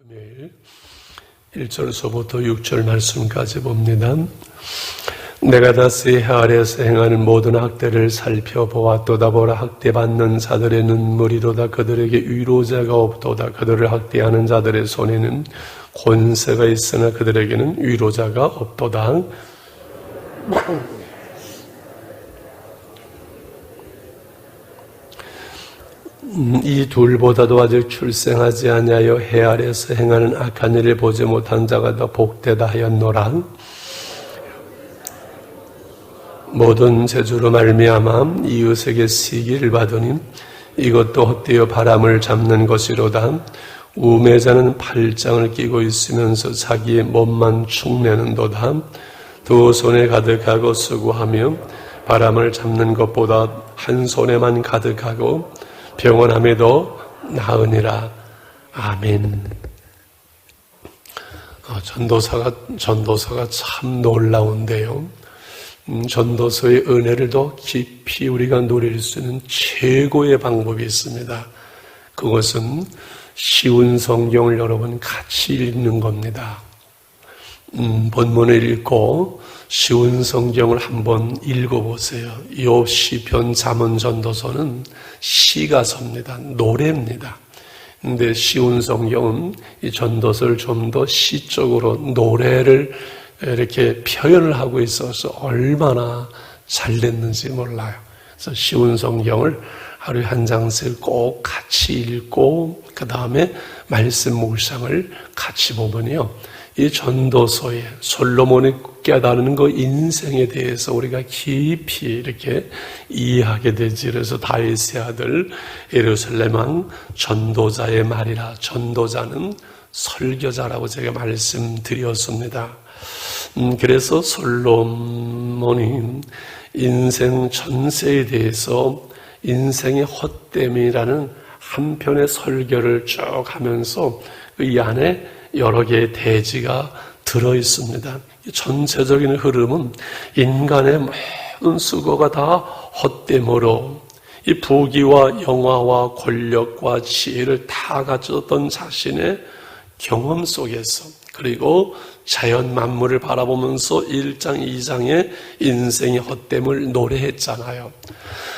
금요일 1절서부터 6절 말씀까지 봅니다. 내가 다시 해 아래에서 행하는 모든 학대를 살펴보았도다. 보라, 학대받는 자들의 눈물이로다. 그들에게 위로자가 없도다. 그들을 학대하는 자들의 손에는 권세가 있으나 그들에게는 위로자가 없도다. 이 둘보다도 아직 출생하지 아니하여 해 아래에서 행하는 악한 일을 보지 못한 자가 더 복되다 하였노라. 모든 재주로 말미암아 이웃에게 시기를 받으니 이것도 헛되어 바람을 잡는 것이로다. 우매자는 팔짱을 끼고 있으면서 자기의 몸만 축내는도다. 두 손에 가득하고 수고하며 바람을 잡는 것보다 한 손에만 가득하고 병원함이 더 나으니라. 아멘. 전도서가 참 놀라운데요. 전도서의 은혜를 더 깊이 우리가 누릴 수 있는 최고의 방법이 있습니다. 그것은 쉬운 성경을 여러분 같이 읽는 겁니다. 본문을 읽고 쉬운 성경을 한번 읽어보세요. 욥, 시편, 잠언, 전도서는 시가서입니다. 노래입니다. 근데 쉬운 성경은 이 전도서를 좀 더 시적으로 노래를 이렇게 표현을 하고 있어서 얼마나 잘 됐는지 몰라요. 그래서 쉬운 성경을 하루에 한 장씩 꼭 같이 읽고 그 다음에 말씀 묵상을 같이 보면요, 이 전도서에 솔로몬이 깨달은 그 인생에 대해서 우리가 깊이 이렇게 이해하게 되지. 그래서 다윗의 아들 예루살렘 왕 전도자의 말이라. 전도자는 설교자라고 제가 말씀드렸습니다. 그래서 솔로몬이 인생 전세에 대해서 인생의 헛됨이라는 한 편의 설교를 쭉 하면서 이 안에 여러 개의 대지가 들어있습니다. 전체적인 흐름은 인간의 모든 수고가 다 헛됨으로 이 부귀와 영화와 권력과 지혜를 다 가졌던 자신의 경험 속에서, 그리고 자연 만물을 바라보면서 1장, 2장의 인생의 헛됨을 노래했잖아요.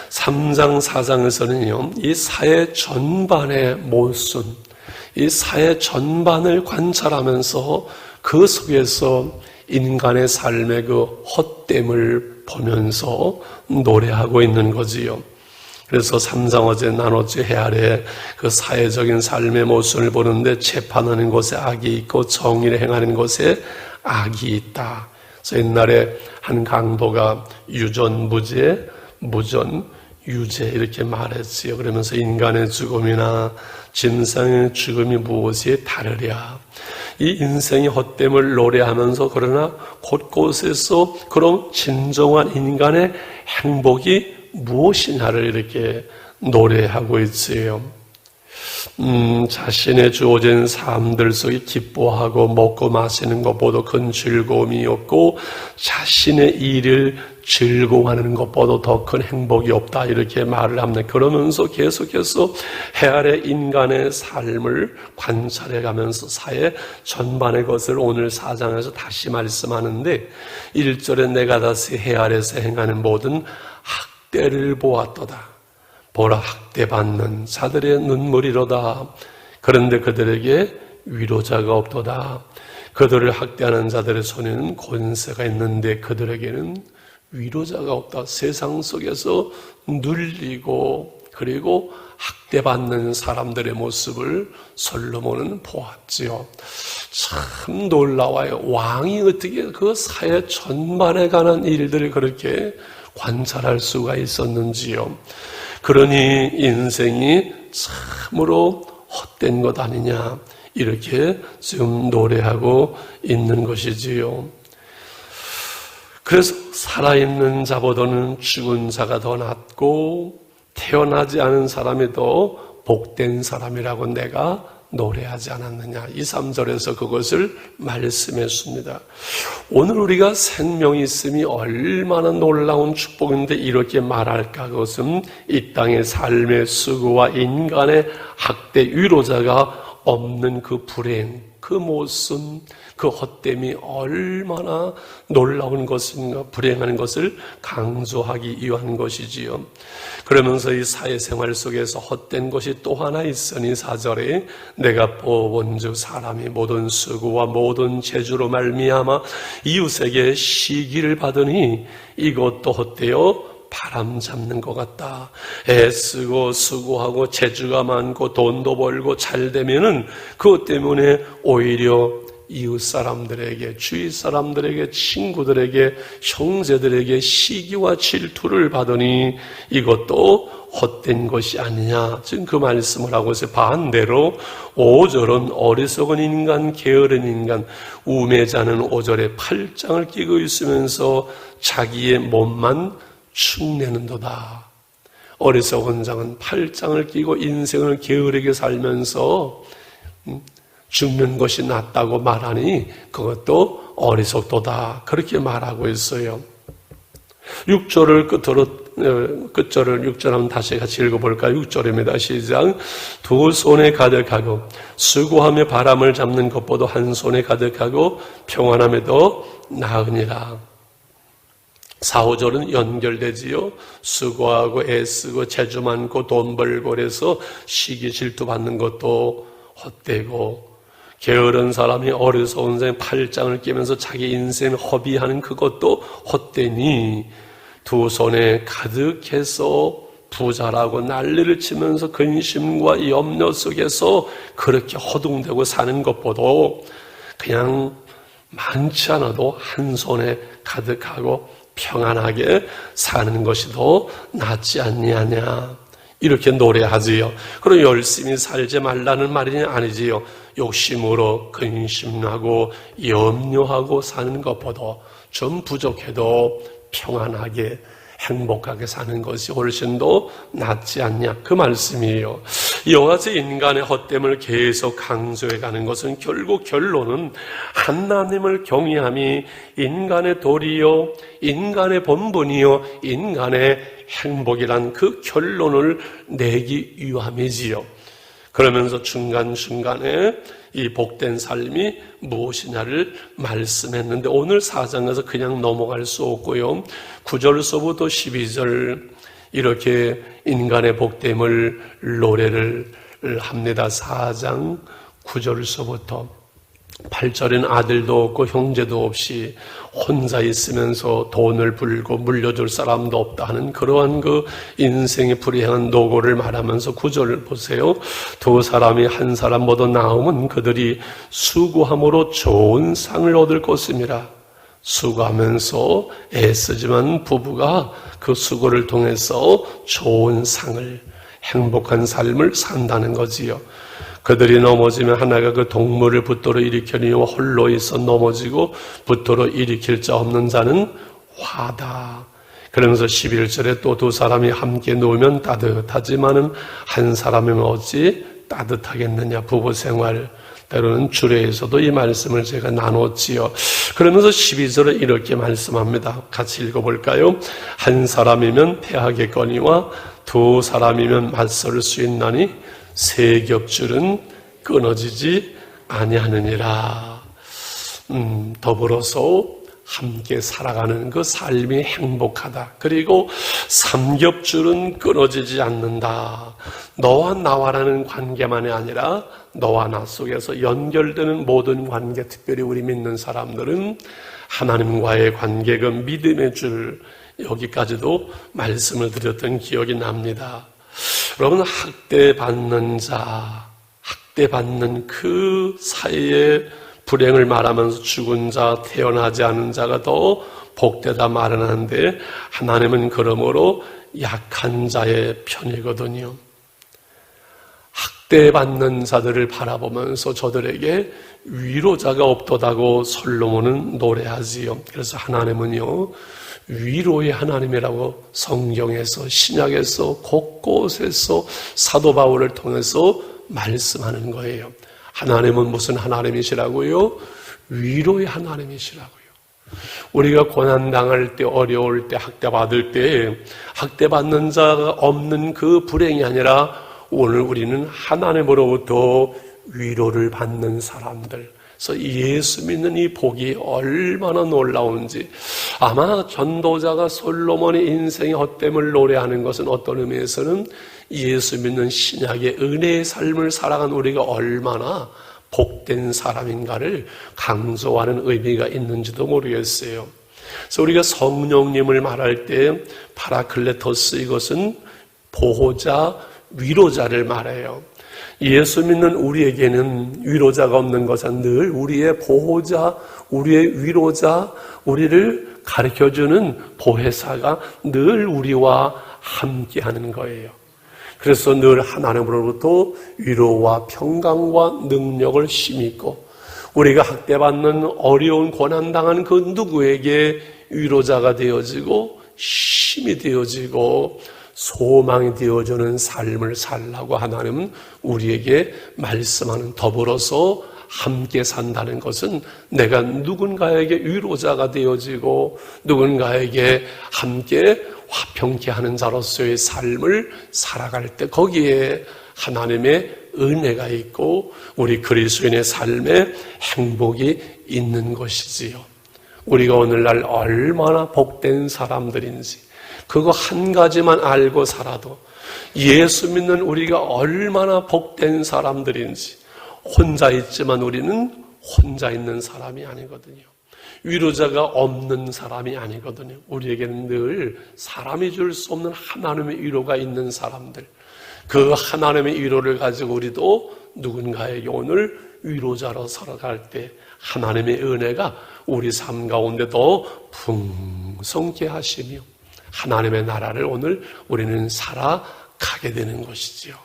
3장, 4장에서는요, 이 사회 전반의 모순, 이 사회 전반을 관찰하면서 그 속에서 인간의 삶의 그 헛됨을 보면서 노래하고 있는 거지요. 그래서 3장 어제 나눴죠. 해 아래 그 사회적인 삶의 모습을 보는데 재판하는 곳에 악이 있고 정의를 행하는 곳에 악이 있다. 그래서 옛날에 한 강도가 유전무죄, 무전유죄 이렇게 말했지요. 그러면서 인간의 죽음이나 짐승의 죽음이 무엇이 다르랴. 이 인생의 헛됨을 노래하면서 그러나 곳곳에서 그런 진정한 인간의 행복이 무엇이냐를 이렇게 노래하고 있어요. 자신의 주어진 삶들 속에 기뻐하고 먹고 마시는 것보다 큰 즐거움이 없고 자신의 일을 즐거워하는 것보다 더 큰 행복이 없다 이렇게 말을 합니다. 그러면서 계속해서 해 아래 인간의 삶을 관찰해 가면서 사회 전반의 것을 오늘 4장에서 다시 말씀하는데 1절에 내가 다시 해 아래에서 행하는 모든 학대를 보았도다. 보라, 학대받는 자들의 눈물이로다. 그런데 그들에게 위로자가 없도다. 그들을 학대하는 자들의 손에는 권세가 있는데 그들에게는 위로자가 없다. 세상 속에서 눌리고 그리고 학대받는 사람들의 모습을 솔로몬은 보았지요. 참 놀라워요. 왕이 어떻게 그 사회 전반에 관한 일들을 그렇게 관찰할 수가 있었는지요. 그러니 인생이 참으로 헛된 것 아니냐 이렇게 지금 노래하고 있는 것이지요. 그래서 살아있는 자보다는 죽은 자가 더 낫고 태어나지 않은 사람이 더 복된 사람이라고 내가 노래하지 않았느냐. 2, 3절에서 그것을 말씀했습니다. 오늘 우리가 생명이 있음이 얼마나 놀라운 축복인데 이렇게 말할까. 그것은 이 땅의 삶의 수고와 인간의 학대 위로자가 없는 그 불행, 그 모순, 그 헛됨이 얼마나 놀라운 것인가, 불행한 것을 강조하기 위한 것이지요. 그러면서 이 사회생활 속에서 헛된 것이 또 하나 있으니 4절에 내가 본즉 사람이 모든 수고와 모든 재주로 말미암아 이웃에게 시기를 받으니 이것도 헛되어 바람 잡는 것 같다. 애쓰고 수고하고 재주가 많고 돈도 벌고 잘 되면은 그것 때문에 오히려 이웃 사람들에게, 주위 사람들에게, 친구들에게, 형제들에게 시기와 질투를 받으니 이것도 헛된 것이 아니냐. 지금 그 말씀을 하고 있어요. 반대로 5절은 어리석은 인간, 게으른 인간, 우매자는 5절에 팔짱을 끼고 있으면서 자기의 몸만 축내는도다. 어리석은 자는 팔짱을 끼고 인생을 게으르게 살면서 죽는 것이 낫다고 말하니 그것도 어리석도다. 그렇게 말하고 있어요. 6절을 끝절을 6절 한번 다시 같이 읽어볼까요? 6절입니다. 시작. 두 손에 가득하고 수고하며 바람을 잡는 것보다 한 손에 가득하고 평안함에 더 나으니라. 4, 5절은 연결되지요. 수고하고 애쓰고 재주 많고 돈 벌고 그래서 시기 질투 받는 것도 헛되고, 게으른 사람이 어리석은 사람이 팔짱을 끼면서 자기 인생 허비하는 그것도 헛되니 두 손에 가득해서 부자라고 난리를 치면서 근심과 염려 속에서 그렇게 허둥대고 사는 것보다 그냥 많지 않아도 한 손에 가득하고 평안하게 사는 것이 더 낫지 않느냐, 이렇게 노래하지요. 그럼 열심히 살지 말라는 말이 아니지요. 욕심으로 근심하고 염려하고 사는 것보다 좀 부족해도 평안하게 행복하게 사는 것이 훨씬 더 낫지 않냐, 그 말씀이에요. 이와 같이 인간의 헛됨을 계속 강조해가는 것은 결국 결론은 하나님을 경외함이 인간의 도리요, 인간의 본분이요, 인간의 행복이란 그 결론을 내기 위함이지요. 그러면서 중간중간에 이 복된 삶이 무엇이냐를 말씀했는데 오늘 4장에서 그냥 넘어갈 수 없고요. 9절서부터 12절 이렇게 인간의 복됨을 노래를 합니다. 4장 9절서부터 8절엔 아들도 없고 형제도 없이 혼자 있으면서 돈을 벌고 물려줄 사람도 없다 하는 그러한 그 인생의 불행한 노고를 말하면서 9절을 보세요. 두 사람이 한 사람보다 나음은 그들이 수고함으로 좋은 상을 얻을 것임이라. 수고하면서 애쓰지만 부부가 그 수고를 통해서 좋은 상을, 행복한 삶을 산다는 거지요. 그들이 넘어지면 하나가 그 동물을 붙들어 일으키니와 홀로 있어 넘어지고 붙들어 일으킬 자 없는 자는 화다. 그러면서 11절에 또 두 사람이 함께 누우면 따뜻하지만은 한 사람이면 어찌 따뜻하겠느냐. 부부생활 때로는 주례에서도 이 말씀을 제가 나눴지요. 그러면서 12절에 이렇게 말씀합니다. 같이 읽어볼까요? 한 사람이면 패하겠거니와 두 사람이면 맞설 수 있나니 세 겹줄은 끊어지지 아니하느니라. 더불어서 함께 살아가는 그 삶이 행복하다. 그리고 삼겹줄은 끊어지지 않는다. 너와 나와라는 관계만이 아니라 너와 나 속에서 연결되는 모든 관계, 특별히 우리 믿는 사람들은 하나님과의 관계, 그 믿음의 줄, 여기까지도 말씀을 드렸던 기억이 납니다. 여러분, 학대받는 자, 학대받는 그 사이에 불행을 말하면서 죽은 자, 태어나지 않은 자가 더 복되다 말은 하는데 하나님은 그러므로 약한 자의 편이거든요. 학대받는 자들을 바라보면서 저들에게 위로자가 없도다고 솔로몬은 노래하지요. 그래서 하나님은요, 위로의 하나님이라고 성경에서, 신약에서, 곳곳에서 사도 바울을 통해서 말씀하는 거예요. 하나님은 무슨 하나님이시라고요? 위로의 하나님이시라고요. 우리가 고난당할 때, 어려울 때, 학대받을 때 학대받는 자가 없는 그 불행이 아니라 오늘 우리는 하나님으로부터 위로를 받는 사람들. 그래서 예수 믿는 이 복이 얼마나 놀라운지, 아마 전도자가 솔로몬의 인생의 헛됨을 노래하는 것은 어떤 의미에서는 예수 믿는 신약의 은혜의 삶을 살아간 우리가 얼마나 복된 사람인가를 강조하는 의미가 있는지도 모르겠어요. 그래서 우리가 성령님을 말할 때 파라클레토스, 이것은 보호자, 위로자를 말해요. 예수 믿는 우리에게는 위로자가 없는 것은 늘 우리의 보호자, 우리의 위로자, 우리를 가르쳐주는 보혜사가 늘 우리와 함께하는 거예요. 그래서 늘 하나님으로부터 위로와 평강과 능력을 힘입고, 우리가 학대받는 어려운 고난당한 그 누구에게 위로자가 되어지고 힘이 되어지고 소망이 되어주는 삶을 살라고 하나님은 우리에게 말씀하는, 더불어서 함께 산다는 것은 내가 누군가에게 위로자가 되어지고 누군가에게 함께 화평케 하는 자로서의 삶을 살아갈 때 거기에 하나님의 은혜가 있고 우리 그리스도인의 삶에 행복이 있는 것이지요. 우리가 오늘날 얼마나 복된 사람들인지 그거 한 가지만 알고 살아도 예수 믿는 우리가 얼마나 복된 사람들인지, 혼자 있지만 우리는 혼자 있는 사람이 아니거든요. 위로자가 없는 사람이 아니거든요. 우리에게는 늘 사람이 줄 수 없는 하나님의 위로가 있는 사람들, 그 하나님의 위로를 가지고 우리도 누군가에게 오늘 위로자로 살아갈 때 하나님의 은혜가 우리 삶 가운데 더 풍성케 하시며 하나님의 나라를 오늘 우리는 살아가게 되는 것이지요.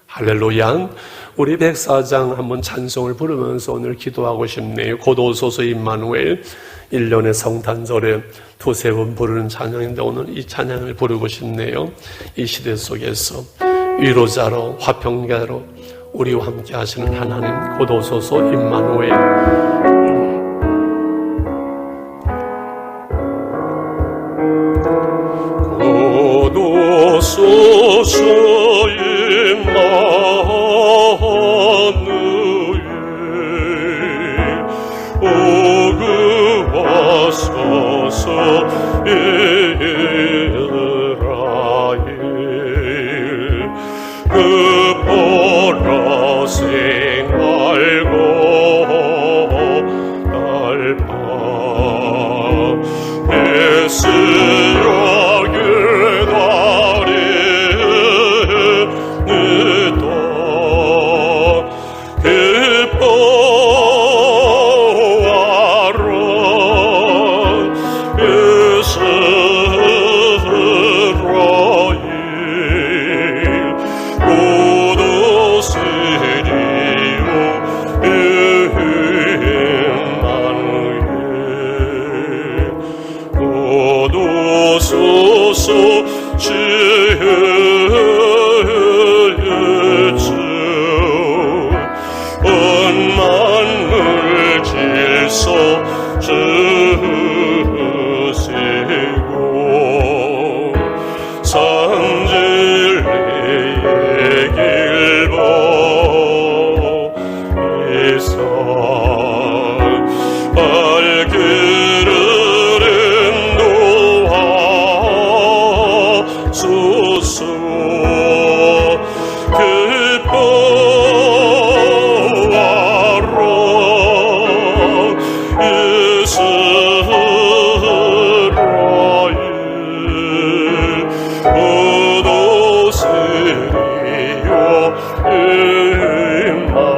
할렐루야. 우리 104장 한번 찬송을 부르면서 오늘 기도하고 싶네요. 곧 오소서 임마누엘, 1년의 성탄절에 두세 번 부르는 찬양인데 오늘 이 찬양을 부르고 싶네요. 이 시대 속에서 위로자로 화평자로 우리와 함께 하시는 하나님, 곧 오소서 임마누엘. 곧 오소서 임마누엘, 오구하소서 이스라엘, 그 보라색 알고 날밤 예수여 기다리는 기뻐하라 이스라엘, 곧 오시리요 임마누엘, 곧 오소서 주의 주, 온 만물 질서 주시고 산진리의 길보 이산 발길을 인도하소서, 기뻐하라 이스라엘, 곧 오시리요 임마누엘.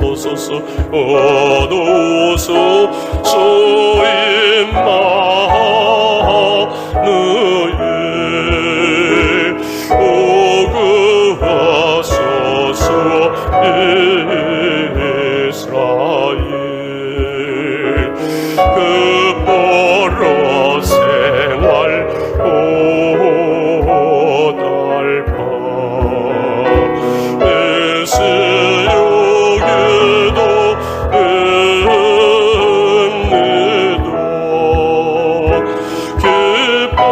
주옵소서. 얻어오소서 임마누엘 오구하소서 이스라엘. 그 보러 생활 오달파 에스여기도 은혜도 기뻐하라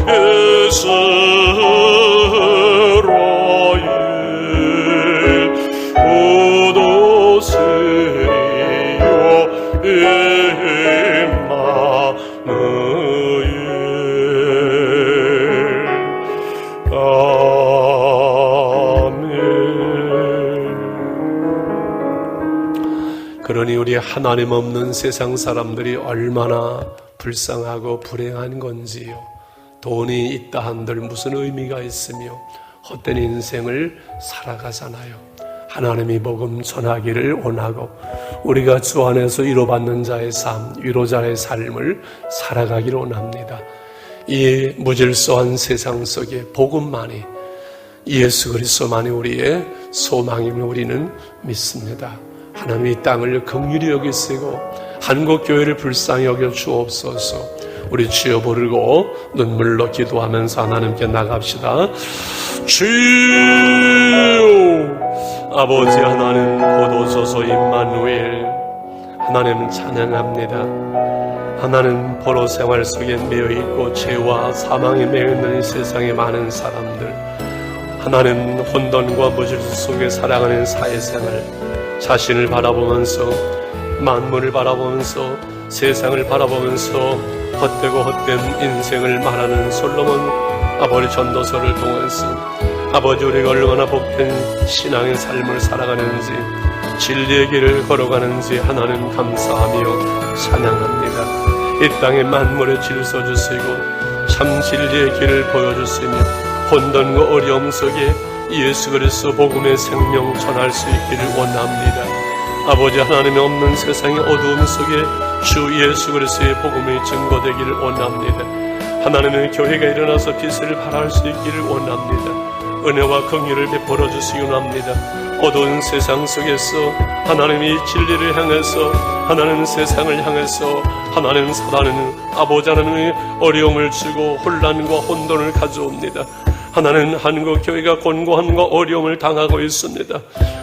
이스라엘 오도스리요 임마누엘. 그러니 우리 하나님 없는 세상 사람들이 얼마나 불쌍하고 불행한 건지요. 돈이 있다 한들 무슨 의미가 있으며 헛된 인생을 살아가잖아요. 하나님이 복음 전하기를 원하고 우리가 주 안에서 위로받는 자의 삶, 위로자의 삶을 살아가기를 원합니다. 이 무질서한 세상 속에 복음만이, 예수 그리스도만이 우리의 소망임을 우리는 믿습니다. 하나님 이 땅을 긍휼히 여기시고 한국 교회를 불쌍히 여겨 주옵소서. 우리 주여 부르고 눈물로 기도하면서 하나님께 나갑시다. 주여 아버지 하나님 곧 오소서 임마누엘. 하나님 찬양합니다. 하나님 포로 생활 속에 매여있고 죄와 사망에 매여있는 이 세상의 많은 사람들, 하나님 혼돈과 무질서 속에 살아가는 사회생활, 자신을 바라보면서 만물을 바라보면서 세상을 바라보면서 헛되고 헛된 인생을 말하는 솔로몬 아버지 전도서를 통해서 아버지 우리가 얼마나 복된 신앙의 삶을 살아가는지, 진리의 길을 걸어가는지 하나님 감사하며 찬양합니다. 이 땅의 만물의 질서 주시고 참 진리의 길을 보여주시며 혼돈과 어려움 속에 예수 그리스도 복음의 생명 전할 수 있기를 원합니다. 아버지 하나님이 없는 세상의 어두움 속에 주 예수 그리스도의 복음이 증거되기를 원합니다. 하나님의 교회가 일어나서 빛을 발할 수 있기를 원합니다. 은혜와 긍휼을 베풀어 주시기 원합니다. 어두운 세상 속에서 하나님이 진리를 향해서, 하나님 세상을 향해서 하나님 살아내는 아버지 하나님의 어려움을 주고 혼란과 혼돈을 가져옵니다. 하나님 한국 교회가 곤고함과 어려움을 당하고 있습니다.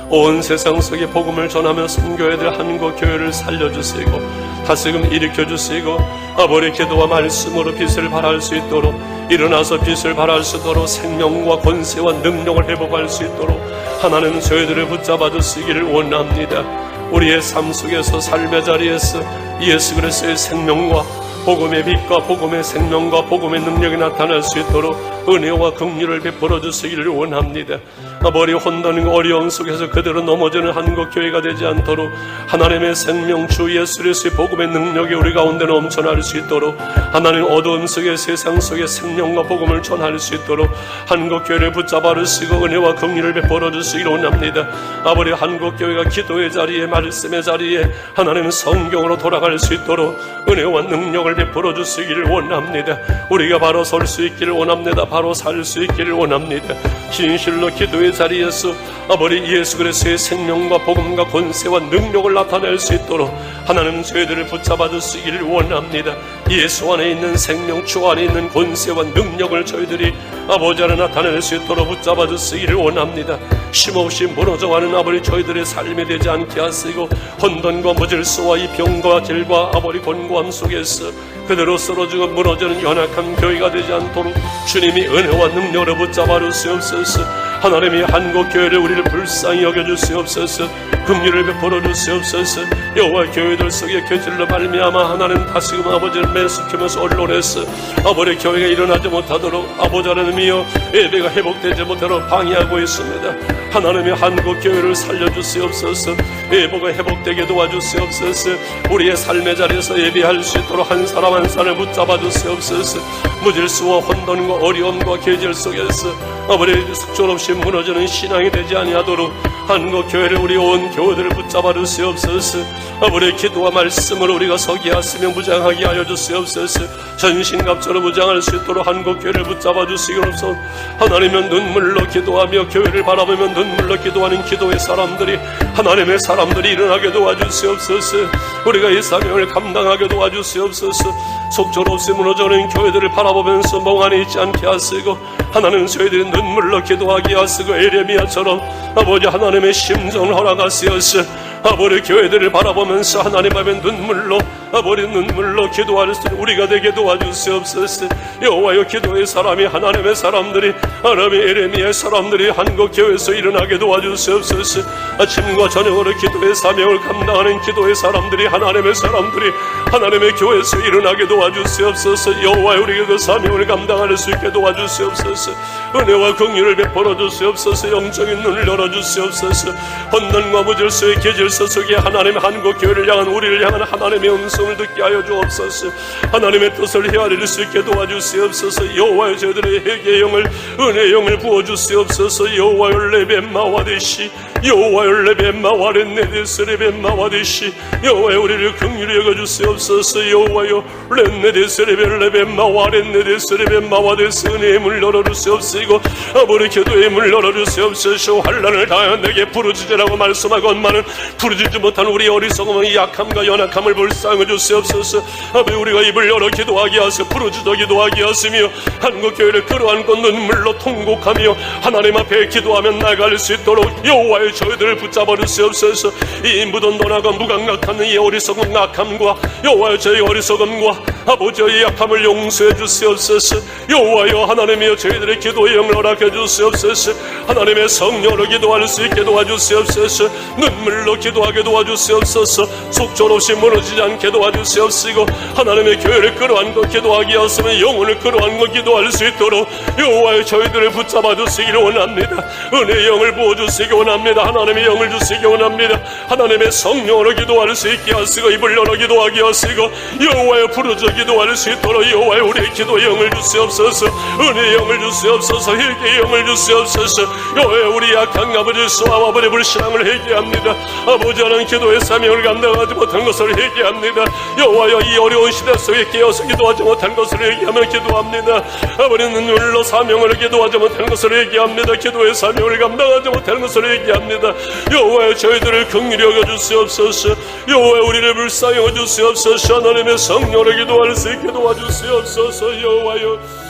온 세상 속에 복음을 전하며 선교해야 될 한국 교회를 살려주시고 다시금 일으켜주시고 아버지 기도와 말씀으로 빛을 발할 수 있도록, 일어나서 빛을 발할 수 있도록 생명과 권세와 능력을 회복할 수 있도록 하나님 저희들을 붙잡아 주시기를 원합니다. 우리의 삶 속에서 삶의 자리에서 예수 그리스도의 생명과 복음의 빛과 복음의 생명과 복음의 능력이 나타날 수 있도록 은혜와 긍휼을 베풀어 주시기를 원합니다. 아버지 혼돈과 어려움 속에서 그대로 넘어지는 한국 교회가 되지 않도록 하나님의 생명 주 예수 그리스도의 복음의 능력이 우리 가운데 넘쳐날 수 있도록, 하나님 어두움 속에 세상 속에 생명과 복음을 전할 수 있도록 한국 교회를 붙잡아 주시고 은혜와 긍휼을 베풀어 주시기를 원합니다. 아버지 한국 교회가 기도의 자리에, 말씀의 자리에 하나님 성경으로 돌아갈 수 있도록 은혜와 능력을 베풀어 주시기를 원합니다. 우리가 바로 설 수 있기를 원합니다. 바로 살 수 있기를 원합니다. 진실로 기도의 자리에서 아버지 예수 그리스도의 생명과 복음과 권세와 능력을 나타낼 수 있도록 하나님 저희들을 붙잡아 주시기를 원합니다. 예수 안에 있는 생명, 주 안에 있는 권세와 능력을 저희들이 아버지 안에 나타낼 수 있도록 붙잡아 주시기를 원합니다. 쉼없이 무너져가는 아버지 저희들의 삶이 되지 않게 하시고 혼돈과 무질서와 이 병과 질과 아버지 곤고함 속에서 그대로 쓰러지고 무너지는 연약한 교회가 되지 않도록 주님이 은혜와 능력으로 붙잡아 주시옵소서. 하나님이 한국 교회를 우리를 불쌍히 여겨주시옵소서. 긍휼을 베풀어 주시옵소서. 여호와 교회들 속에 교질로 말미암아 하나님 다시금 아버지를 매수하면서 언론에서 아버지 교회가 일어나지 못하도록 아버지 하나님이여 예배가 회복되지 못하도록 방해하고 있습니다. 하나님의 한국교회를 살려주시옵소서. 예보가 회복되게 도와주시옵소서. 우리의 삶의 자리에서 예비할 수 있도록 한 사람 한 사람을 붙잡아 주시옵소서. 무질서와 혼돈과 어려움과 계절 속에서 아버지 속절없이 무너지는 신앙이 되지 아니하도록 한국교회를 우리 온 교회들을 붙잡아 주시옵소서. 아버지 기도와 말씀을 우리가 서기 하시며 무장하게 하여 주시옵소서. 전신갑주로 무장할 수 있도록 한국교회를 붙잡아 주시옵소서. 하나님은 눈물로 기도하며 교회를 바라보며 눈물로 기도하는 기도의 사람들이 하나님의 사람들이 일어나게 도와주시옵소서. 우리가 이 사명을 감당하게 도와주시옵소서. 속절없이 무너져는 교회들을 바라보면서 멍하니 있지 않게 하시고 하나님 저희들이 눈물로 기도하게 하시고 에레미야처럼 아버지 하나님의 심정을 허락하시옵소서. 아버지 교회들을 바라보면서 하나님 앞에 눈물로 기도할 수 있는 우리가 되게 도와주시옵소서. 여호와여 기도의 사람이 하나님의 사람들이 하나님의 에레미야의 사람들이 한국교회에서 일어나게 도와주시옵소서. 아침과 저녁으로 기도의 사명을 감당하는 기도의 사람들이 하나님의 사람들이 하나님의 교회에서 일어나게 도와주시옵소서. 여호와여 우리에게 그 사명을 감당할 수 있게 도와주시옵소서. 은혜와 긍휼을 베풀어 주시옵소서. 영적인 눈을 열어주시옵소서. 혼돈과 무질서의 계절서 속에 하나님의 한국교회를 향한 우리를 향한 하나님의 음성을 듣게 하여 주옵소서. 하나님의 뜻을 헤아릴 수 있게 도와주시옵소서. 여호와여 저희들의 회개의 영을 은혜의 영을 부어주시옵소서. 여호와여 레벤마와데시 여호와여 레벤마와렌네데스 레벤마와데시 여호와여 우리를 긍휼히 여겨주시옵소서. 여호와여 렌네데스 레벤마와렌네데스 레벤마와데스 은혜의 문 열어주시옵시고 아버지 기도의 문 열어주시옵소서. 환난을 당하여 내게 부르짖으라고 말씀하건만은 부르짖지 못한 우리 어리석음의 약함과 연약함을 불쌍히 주시옵소서. 아버지 우리가 입을 열어 기도하게 하시고 부르짖어 기도하게 하시며 한국교회를 끌어안고 눈물로 통곡하며 하나님 앞에 기도하며 나갈 수 있도록 여호와의 저희들을 붙잡아 주시옵소서. 이 무던돈하고 무감각한 이 어리석은 악함과 여호와의 저희 어리석음과 아버지의 약함을 용서해 주시옵소서. 여호와여 하나님이여 저희들의 기도의 영을 허락해 주시옵소서. 하나님의 성령으로 기도할 수 있게 도와주시옵소서. 눈물로 기도하게 도와주시옵소서. 속절없이 무너지지 않게 도와주시옵시고 하나님의 교회를 끌어안고 기도하게 하시며 영혼을 끌어안고 기도할 수 있도록 여호와의 저희들을 붙잡아 주시기를 원합니다. 은혜의 영을 부어주시기 원합니다. 하나님의 영을 주시기 원합니다. 하나님의 성령으로 기도할 수 있게 하시고 입을 열어 기도하게 하시고 여호와의 부르짖어 기도할 수 있도록 여호와의 우리의 기도의 영을 주시옵소서. 은혜의 영을 주시옵소서. 회개의 영을 주시옵소서. 여호와의 우리 약한 아버지 수와 아버지 불신앙을 회개합니다. 아버지 하나님 기도의 사명을 감당하지 못한 것을 회개합니다. 여호와여 이 어려운 시대 속에 깨어서 기도하지 못한 것을 회개하며 기도합니다. 아버지는 눈물로 사명을 기도하지 못한 것을 회개합니다. 기도의 사명을 감당하지 못한 것을 회개합니다. 여호와여 저희들을 긍휼히 여겨주시옵소서. 여호와여 우리를 불쌍히 여겨주시옵소서. 하나님의 성령으로 기도할 수 있게 도와주시옵소서. 여호와여